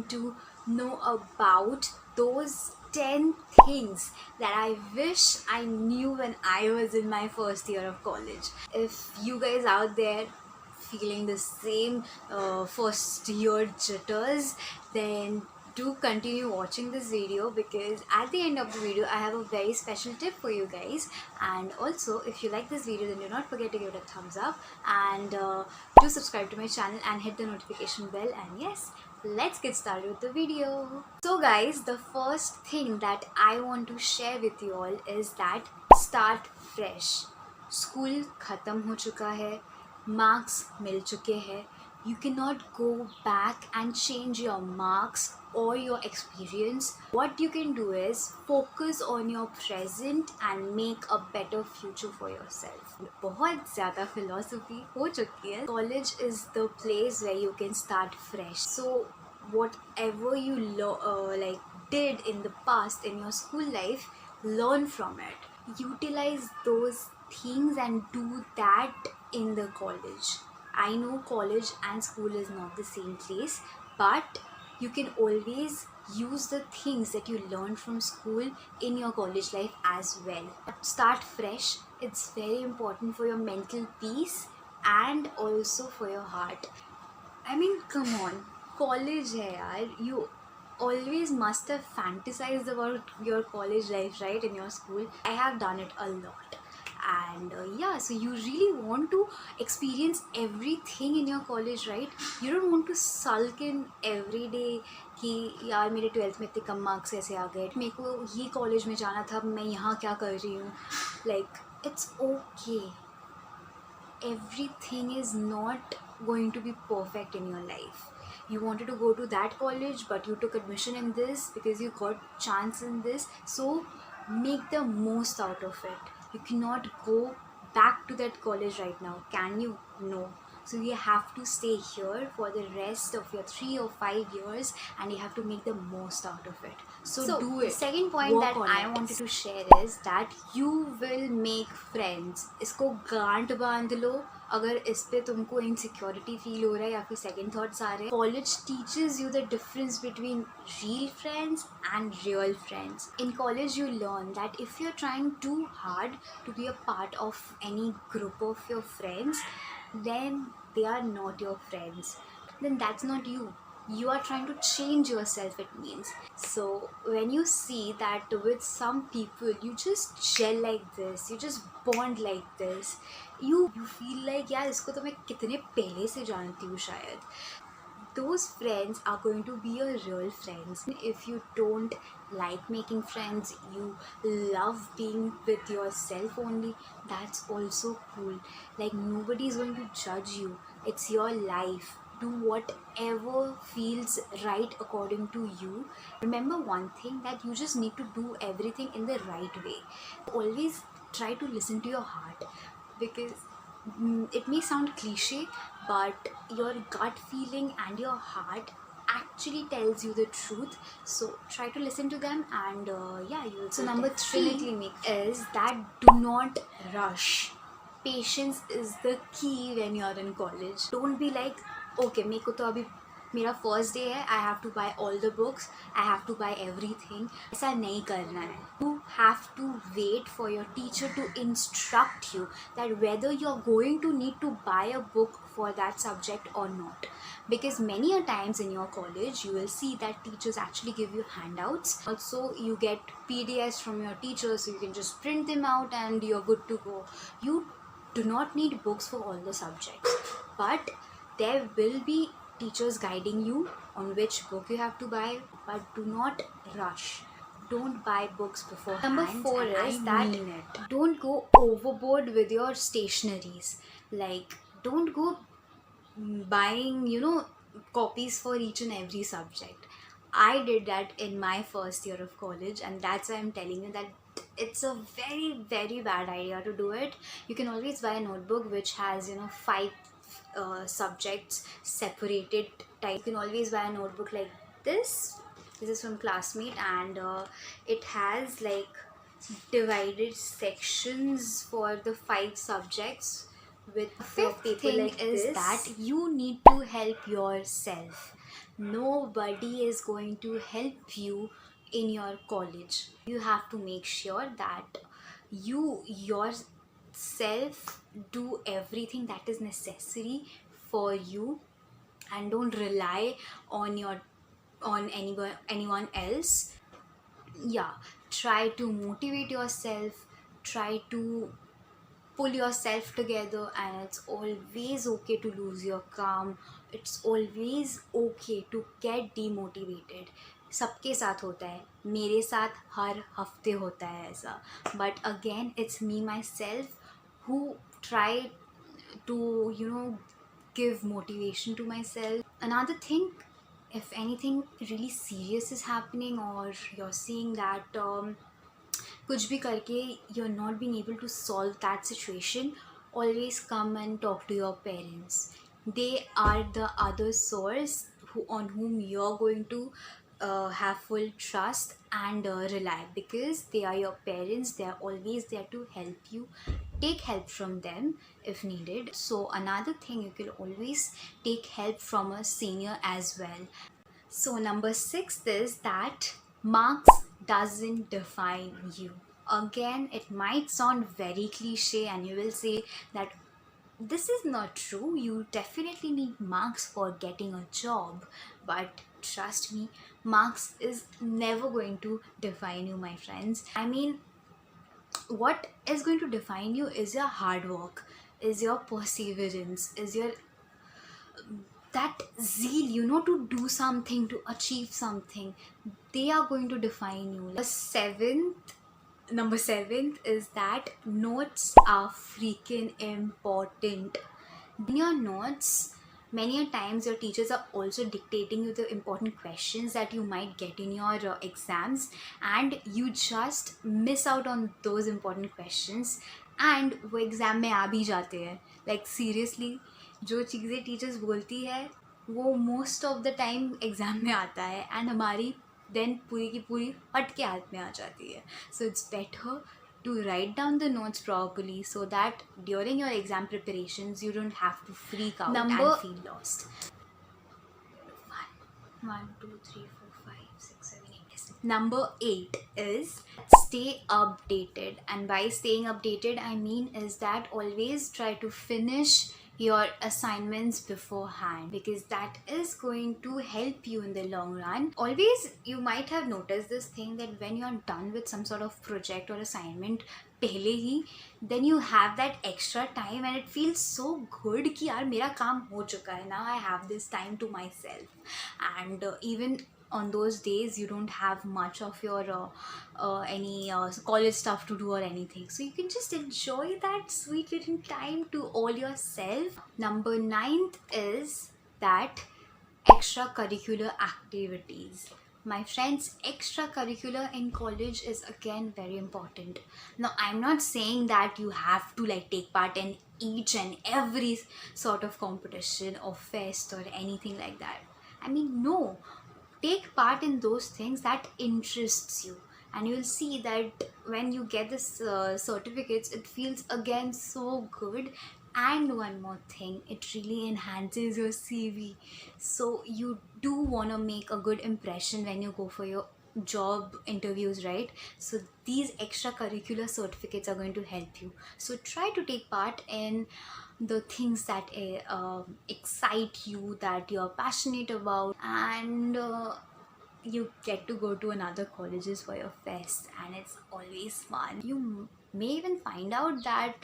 to know about those 10 things that I wish I knew when I was in my first year of college. If you guys out there feeling the same first year jitters, then do continue watching this video, because at the end of the video I have a very special tip for you guys. And also, if you like this video, then do not forget to give it a thumbs up, and do subscribe to my channel and hit the notification bell. And yes, let's get started with the video. So guys, the first thing that I want to share with you all is that start fresh. School खत्म हो चुका है, marks मिल चुके हैं. You cannot go back and change your marks or your experience. What you can do is focus on your present and make a better future for yourself. बहुत ज़्यादा philosophy हो चुकी है. College is the place where you can start fresh. So whatever you did in the past in your school life, learn from it. Utilize those things and do that in the college. I know college and school is not the same place, but you can always use the things that you learned from school in your college life as well. Start fresh. It's very important for your mental peace and also for your heart. I mean, come on, college hai yaar. You always must have fantasized about your college life, right, in your school. I have done it a lot. And so you really want to experience everything in your college, right? You don't want to sulk in every day कि यार मेरे 12th में इतने कम marks ऐसे आ गए, मेरे को ये कॉलेज में जाना था, मैं यहाँ क्या कर रही हूँ. Like, it's okay. Everything is not going to be perfect in your life. You wanted to go to that college, but you took admission in this because you got chance in this. So make the most out of it. You cannot go back to that college right now, can you? No. So you have to stay here for the rest of your 3 or 5 years, and you have to make the most out of it. So do it. The second point that I wanted to share is that you will make friends. इसको गांठ बांध लो अगर इस पे तुमको insecurity feel हो रहा है या फिर सेकंड थॉट्स आ रहे हैं. College teaches you the difference between real friends and real friends. In college you learn that if you're trying too hard to be a part of any group of your friends, then they are not your friends. Then that's not you. You are trying to change yourself, it means. So when you see that with some people you just gel like this, you just bond like this, you feel like यार इसको तो मैं कितने पहले से जानती हूँ शायद. Those friends are going to be your real friends. If you don't like making friends, you love being with yourself only, that's also cool. Like, nobody is going to judge you. It's your life. Do whatever feels right according to you. Remember one thing, that you just need to do everything in the right way. Always try to listen to your heart, because it may sound cliche, but your gut feeling and your heart actually tells you the truth. So try to listen to them, and you will. So number 3 is that do not rush. Patience is the key when you're in college. Don't be like, okay, मेरे को तो अभी मेरा first day है, I have to buy all the books, I have to buy everything. ऐसा नहीं करना है. You have to wait for your teacher to instruct you that whether you are going to need to buy a book for that subject or not. Because many a times in your college you will see that teachers actually give you handouts. Also you get PDFs from your teachers, so you can just print them out and you're good to go. You do not need books for all the subjects, but there will be teachers guiding you on which book you have to buy. But do not rush. Don't buy books beforehand. Number 4 is that don't go overboard with your stationaries. Like, don't go buying copies for each and every subject. I did that in my first year of college, and that's why I'm telling you that it's a very, very bad idea to do it. You can always buy a notebook which has 5 subjects separated type. You can always buy a notebook like this. This is from Classmate, and it has like divided sections for the 5 subjects with the fifth thing like is this. That you need to help yourself. Nobody is going to help you in your college. You have to make sure that you yourself do everything that is necessary for you, and don't rely on anyone else. Yeah, try to motivate yourself, try to pull yourself together, and it's always okay to lose your calm. It's always okay to get demotivated. सबके साथ होता है, मेरे साथ हर हफ्ते होता है ऐसा. But again, it's me myself who try to, give motivation to myself. Another thing, if anything really serious is happening, or you're seeing that कुछ भी करके you're not being able to solve that situation, always come and talk to your parents. They are the other source on whom you're going to have full trust and rely, because they are your parents. They are always there to help you. Take help from them if needed. So another thing, you can always take help from a senior as well. So number 6 is that marks doesn't define you. Again, it might sound very cliche and you will say that this is not true. You definitely need marks for getting a job. But trust me, marks is never going to define you, my friends. I mean, what is going to define you is your hard work, is your perseverance, is your that zeal, to do something, to achieve something. They are going to define you. Number seventh is that notes are freaking important. In your notes, many a times your teachers are also dictating you the important questions that you might get in your exams, and you just miss out on those important questions, and वो exam में आ भी जाते हैं. Like seriously, जो चीज़ें teachers बोलती है वो most of the time exam में आता है, एंड हमारी देन पूरी की पूरी हट के हाथ में आ जाती है. So it's better to write down the notes properly, so that during your exam preparations you don't have to freak out and feel lost. 1, 2, 3, 4, 5, 6, 7, 8. Number 8 is stay updated, and by staying updated I mean is that always try to finish your assignments beforehand, because that is going to help you in the long run. Always, you might have noticed this thing that when you're done with some sort of project or assignment पहले ही, then you have that extra time and it feels so good कि यार मेरा काम हो चुका है, now I have this time to myself. And even on those days you don't have much of your any college stuff to do or anything, so you can just enjoy that sweet little time to all yourself. Number 9th is that extracurricular activities. My friends, extracurricular in college is again very important. Now, I'm not saying that you have to like take part in each and every sort of competition or fest or anything like that. I mean, no. Take part in those things that interests you, and you'll see that when you get this certificates, it feels again so good. And one more thing, it really enhances your CV. So you do want to make a good impression when you go for your job interviews, right? So these extracurricular certificates are going to help you. So try to take part in the things that excite you, that you're passionate about, and you get to go to another colleges for your fest, and it's always fun. You may even find out that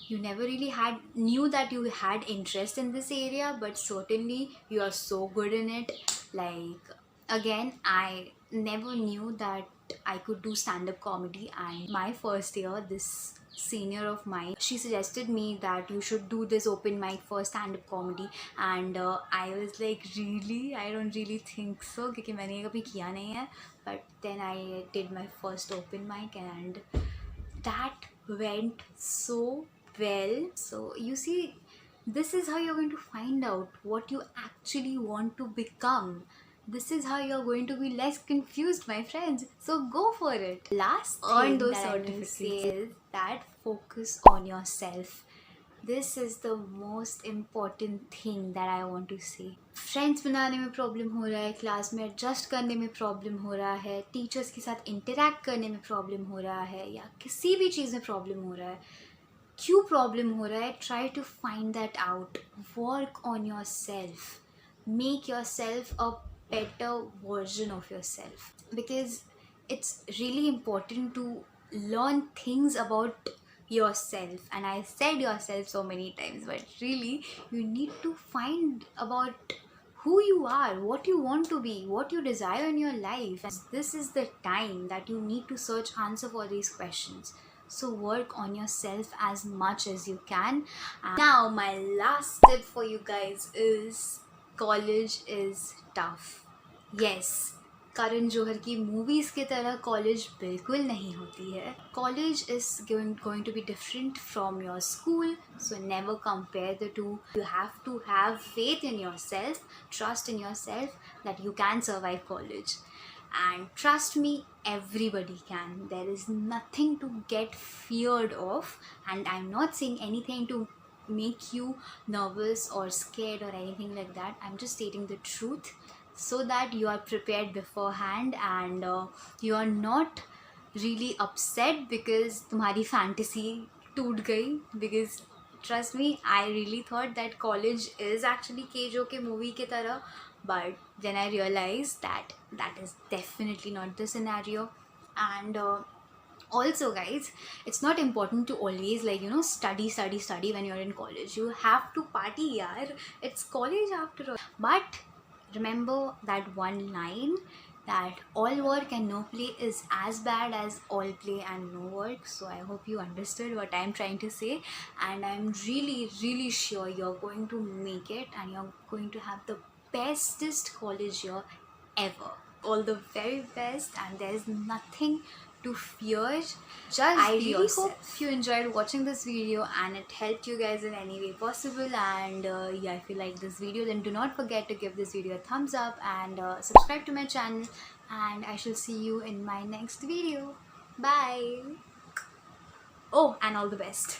you never really knew that you had interest in this area, but certainly you are so good in it. Like, again, I never knew that I could do stand-up comedy, and my first year, this senior of mine, she suggested me that you should do this open mic for stand-up comedy, and I was like, really? I don't really think so, क्योंकि मैंने कभी किया नहीं है. But then I did my first open mic, and that went so well. So you see, this is how you're going to find out what you actually want to become. This is how you're going to be less confused, my friends. So go for it. Last thing that I will say is that focus on yourself. This is the most important thing that I want to say. Friends बनाने में problem हो रहा है, class में adjust करने में problem हो रहा है, टीचर्स के साथ इंटरेक्ट करने में प्रॉब्लम हो रहा है, या किसी भी चीज़ में प्रॉब्लम हो रहा है, क्यों प्रॉब्लम हो रहा है? Try to find that out. Work on yourself. Make yourself a better version of yourself, because it's really important to learn things about yourself. And I said yourself so many times, but really you need to find about who you are, what you want to be, what you desire in your life, and this is the time that you need to search answer for these questions. So work on yourself as much as you can. And now my last tip for you guys is college is tough. Yes, Karan Johar की movies की तरह college बिल्कुल नहीं होती है. College is going to be different from your school, so never compare the two. You have to have faith in yourself, trust in yourself that you can survive college. And trust me, everybody can. There is nothing to get feared of, and I'm not saying anything to make you nervous or scared or anything like that. I'm just stating the truth so that you are prepared beforehand, and you are not really upset because तुम्हारी fantasy टूट गई. Because trust me, I really thought that college is actually KJo के movie के तरह, but then I realized that that is definitely not the scenario. And also guys, it's not important to always study when you're in college. You have to party, yaar. It's college after all. But remember that one line, that all work and no play is as bad as all play and no work. So I hope you understood what I'm trying to say, and I'm really sure you're going to make it, and you're going to have the bestest college year ever. All the very best, and there's nothing to fear. Just I really hope you enjoyed watching this video and it helped you guys in any way possible. And yeah, if you like this video, then do not forget to give this video a thumbs up and subscribe to my channel, and I shall see you in my next video. Bye. Oh, and all the best.